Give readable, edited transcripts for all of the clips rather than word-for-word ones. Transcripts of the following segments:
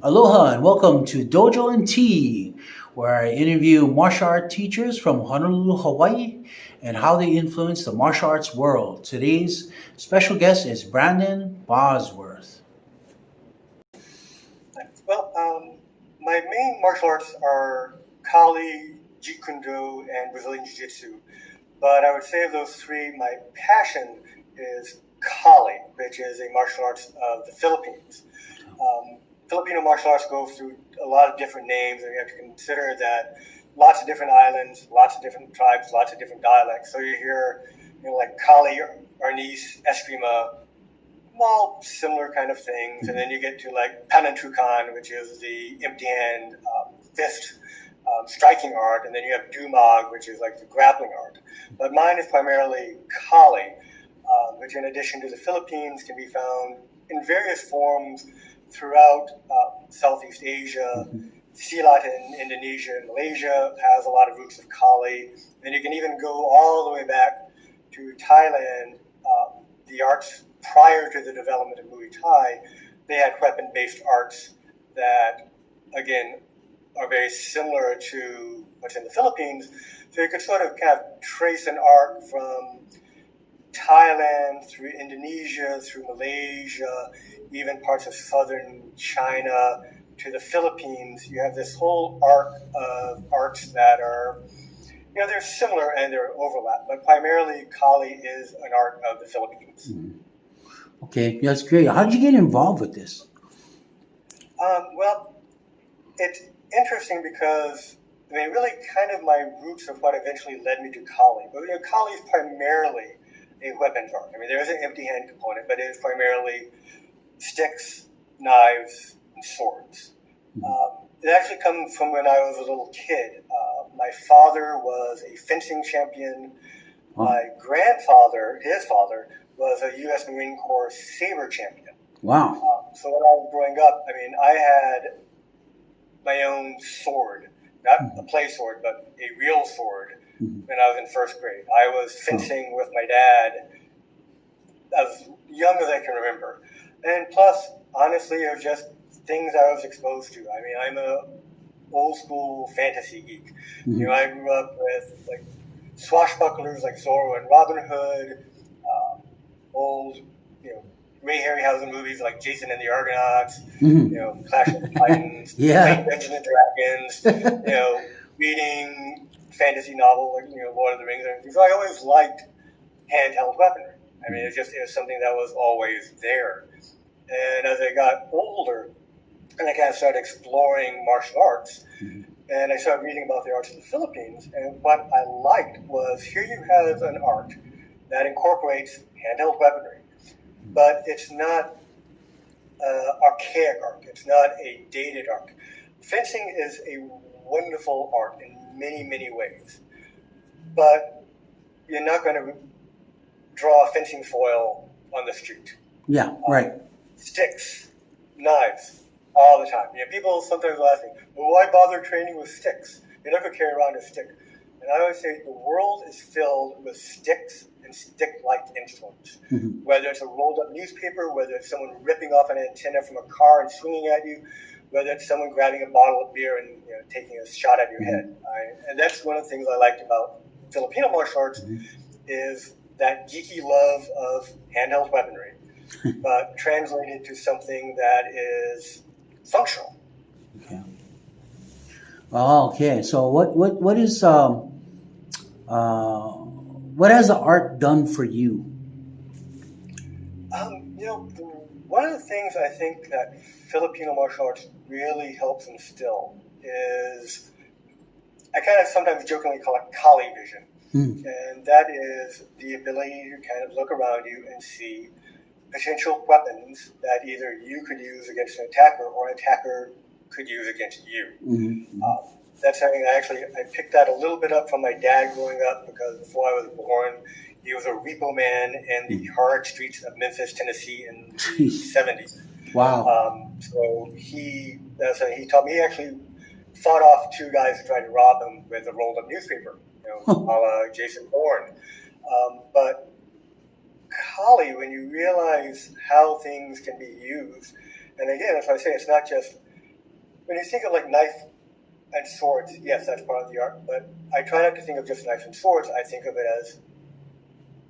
Aloha and welcome to Dojo and Tea, where I interview martial art teachers from Honolulu, Hawaii, and how they influence the martial arts world. Today's special guest is Brandon Bosworth. Well, my main martial arts are Kali, Jeet Kune Do, and Brazilian Jiu Jitsu. But I would say of those three, my passion is Kali, which is a martial arts of the Philippines. Filipino martial arts go through a lot of different names, and you have to consider that lots of different islands, lots of different tribes, lots of different dialects. So you hear, like Kali, Arnis, Eskrima, all similar kind of things. And then you get to like Panantukan, which is the empty hand fist striking art. And then you have Dumag, which is like the grappling art. But mine is primarily Kali, which in addition to the Philippines can be found in various forms throughout Southeast Asia. Silat in Indonesia and Malaysia has a lot of roots of Kali. And you can even go all the way back to Thailand. The arts prior to the development of Muay Thai, they had weapon-based arts that, again, are very similar to what's in the Philippines. So you could sort of kind of trace an arc from Thailand through Indonesia, through Malaysia, even parts of southern China to the Philippines. You have this whole arc of arts that are, they're similar and they're overlap, but primarily Kali is an art of the Philippines. Okay, that's great. How did you get involved with this? Well, it's interesting because, really kind of my roots are what eventually led me to Kali. But, Kali is primarily a weapons art. There is an empty hand component, but it is primarily sticks, knives, and swords. It actually comes from when I was a little kid. My father was a fencing champion. My grandfather, his father, was a U.S. Marine Corps saber champion. Wow. So when I was growing up, I had my own sword, not a play sword, but a real sword when I was in first grade. I was fencing with my dad as young as I can remember. And plus, honestly, it was just things I was exposed to. I'm a old school fantasy geek. I grew up with like swashbucklers like Zorro and Robin Hood, old, Ray Harryhausen movies like Jason and the Argonauts, Clash of the Titans, Yeah. Dungeons and Dragons, reading fantasy novels like Lord of the Rings and everything. So I always liked handheld weaponry. It was something that was always there. And as I got older, and I kind of started exploring martial arts, and I started reading about the arts of the Philippines. And what I liked was here you have an art that incorporates handheld weaponry, but it's not archaic art. It's not a dated art. Fencing is a wonderful art in many, many ways, but you're not going to draw a fencing foil on the street. Yeah, right. Sticks, knives, all the time. People sometimes will ask me, well, why bother training with sticks? You never carry around a stick. And I always say the world is filled with sticks and stick-like instruments. Whether it's a rolled-up newspaper, whether it's someone ripping off an antenna from a car and swinging at you, whether it's someone grabbing a bottle of beer and taking a shot at your head. And that's one of the things I liked about Filipino martial arts is that geeky love of handheld weaponry, but translated to something that is functional. Okay. Oh, okay. So what has the art done for you? One of the things I think that Filipino martial arts really helps instill is, I kind of sometimes jokingly call it Kali vision. And that is the ability to kind of look around you and see potential weapons that either you could use against an attacker or an attacker could use against you. That's something I picked that a little bit up from my dad growing up, because before I was born, he was a repo man in the hard streets of Memphis, Tennessee in the 70s. Wow. So he taught me. He actually fought off two guys who tried to rob him with a rolled-up newspaper, a la Jason Bourne. But Kali, when you realize how things can be used, and again, as I say, it's not just when you think of like knife and swords, yes, that's part of the art, but I try not to think of just knives and swords. I think of it as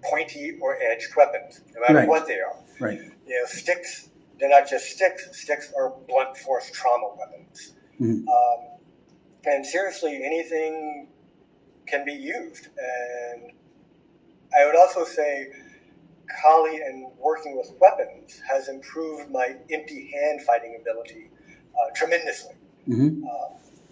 pointy or edged weapons, no matter what they are. Right. Sticks, they're not just sticks. Sticks are blunt force trauma weapons. Mm-hmm. And seriously, anything can be used. And I would also say Kali and working with weapons has improved my empty hand fighting ability tremendously. Mm-hmm.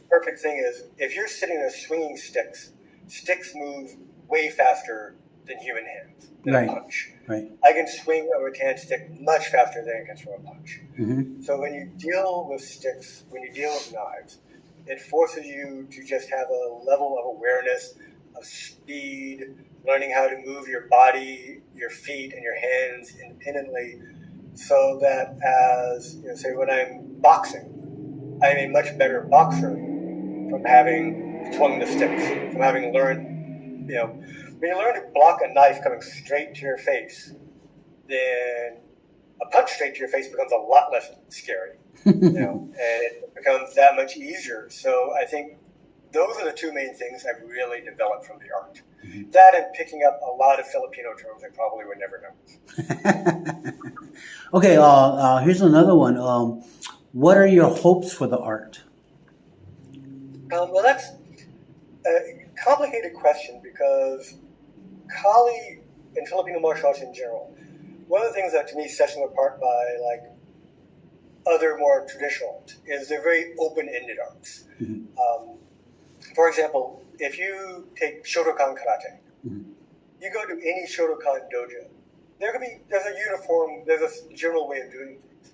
Perfect thing is, if you're sitting there swinging sticks, sticks move way faster than human hands, than a punch. Right. I can swing a rattan stick much faster than I can throw a punch. Mm-hmm. So when you deal with sticks, when you deal with knives, it forces you to just have a level of awareness, of speed, learning how to move your body, your feet, and your hands independently, so that as, say when I'm boxing, I'm a much better boxer from having swung the sticks, from having learned, when you learn to block a knife coming straight to your face, then a punch straight to your face becomes a lot less scary, and it becomes that much easier. So I think those are the two main things I've really developed from the art. Mm-hmm. That and picking up a lot of Filipino terms I probably would never know. Okay, here's another one. What are your hopes for the art? Well, that's a complicated question because Kali and Filipino martial arts in general, one of the things that to me sets them apart by like other more traditional arts is they're very open-ended arts. Mm-hmm. For example, if you take Shotokan karate, mm-hmm. you go to any Shotokan dojo, there's a uniform, there's a general way of doing things.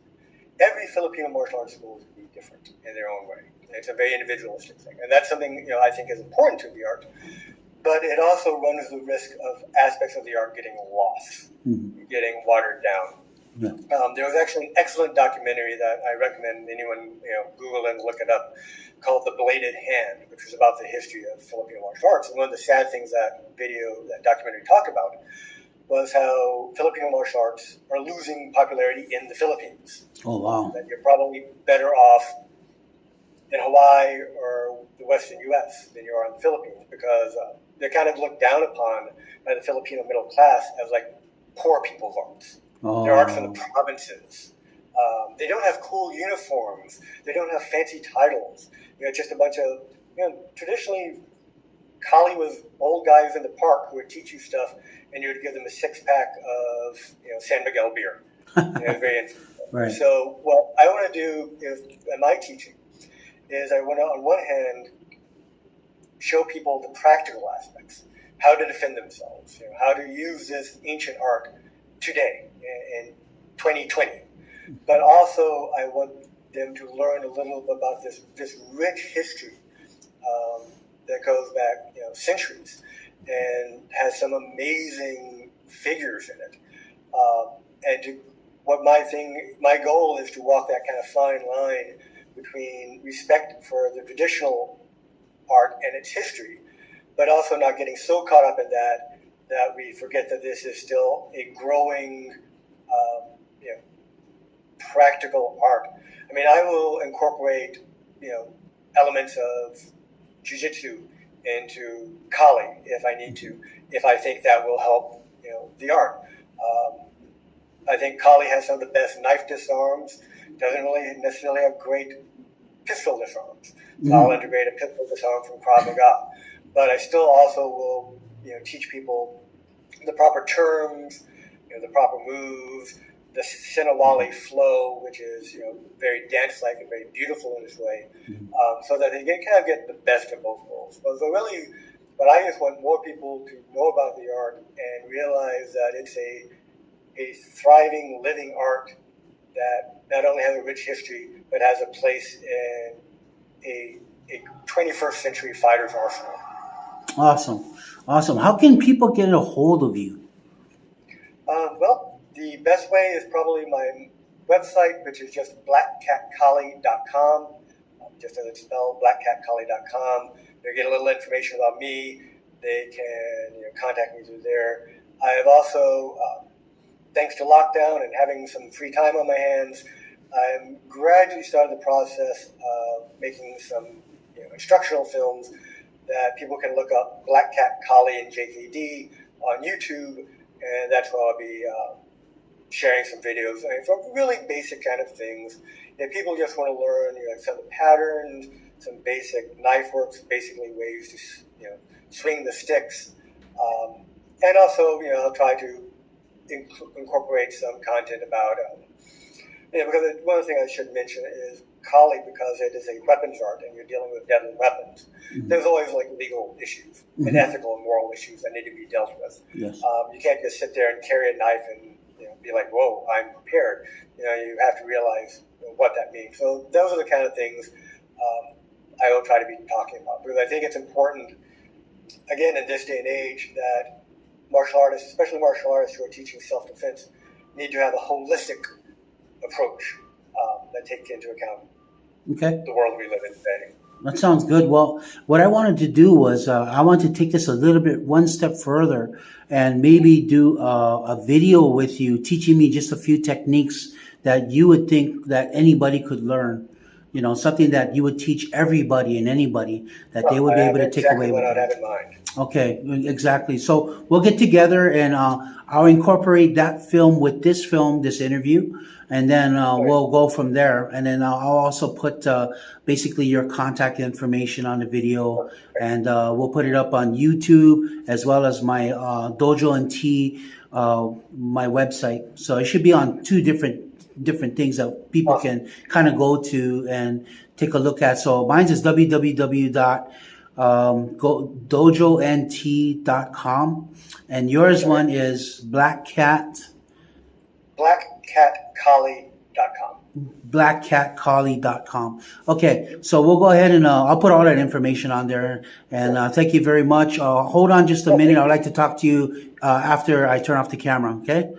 Every Filipino martial arts school is going to be different in their own way. It's a very individualistic thing, and that's something I think is important to the art. But it also runs the risk of aspects of the art getting lost, mm-hmm. getting watered down. Yeah. There was actually an excellent documentary that I recommend anyone Google and look it up, called The Bladed Hand, which was about the history of Filipino martial arts. And one of the sad things that documentary talked about was how Filipino martial arts are losing popularity in the Philippines. Oh, wow. That you're probably better off in Hawaii or the Western U.S. than you are in the Philippines, because they're kind of looked down upon by the Filipino middle class as like poor people's arts. Oh. They're art from the provinces. They don't have cool uniforms. They don't have fancy titles. Just a bunch of, traditionally, Kali was old guys in the park who would teach you stuff, and you would give them a 6-pack of, San Miguel beer. Very interesting. Right. So what I want to do in my teaching is I want to, on one hand, show people the practical aspects, how to defend themselves, how to use this ancient art today in 2020. But also I want them to learn a little bit about this rich history that goes back centuries and has some amazing figures in it. My goal is to walk that kind of fine line between respect for the traditional art and its history, but also not getting so caught up in that we forget that this is still a growing, practical art. I mean, I will incorporate, elements of jiu-jitsu into Kali if I need to, if I think that will help, the art. I think Kali has some of the best knife disarms, doesn't really necessarily have great pistol disarms. So I'll integrate a pistol disarm from Krav Maga. But I still also will, teach people the proper terms, the proper moves, the Sinawali flow, which is, very dance-like and very beautiful in its way, so that they kind of get the best of both worlds. So really, but I just want more people to know about the art and realize that it's a thriving, living art that not only has a rich history, but has a place in a 21st century fighter's arsenal. Awesome. How can people get a hold of you? Well, the best way is probably my website, which is just blackcatkali.com, just as it's spelled, blackcatkali.com. They get a little information about me. They can contact me through there. I have also, thanks to lockdown and having some free time on my hands, I'm gradually starting the process of making some instructional films that people can look up Black Cat, Collie, and JKD on YouTube, and that's where I'll be sharing some videos from really basic kind of things. If people just want to learn some of the patterns, some basic knife works, basically ways to swing the sticks, and also I'll try to incorporate some content about because one of the things I should mention is Kali, because it is a weapons art and you're dealing with deadly weapons. Mm-hmm. There's always legal issues mm-hmm. and ethical and moral issues that need to be dealt with. Yes. You can't just sit there and carry a knife and be like, whoa, I'm prepared. You have to realize what that means. So those are the kind of things I will try to be talking about, because I think it's important, again, in this day and age, that martial artists, especially martial artists who are teaching self-defense, need to have a holistic approach that takes into account the world we live in today. That sounds good. Well, what I wanted to do was I wanted to take this a little bit one step further and maybe do a video with you teaching me just a few techniques that you would think that anybody could learn. Something that you would teach everybody and anybody that they would be able to take away with. Exactly what I'd have in mind. Okay, exactly. So we'll get together and I'll incorporate that film with this interview, and then we'll go from there. And then I'll also put basically your contact information on the video, and we'll put it up on YouTube as well as my Dojo and Tea, my website. So it should be on two different things that people can kind of go to and take a look at. So mine is www.dojoandtea.com, and yours one is blackcatcollie.com. blackcatcollie.com. Okay, so we'll go ahead and I'll put all that information on there, and thank you very much. Hold on just a minute. I'd like to talk to you after I turn off the camera, okay?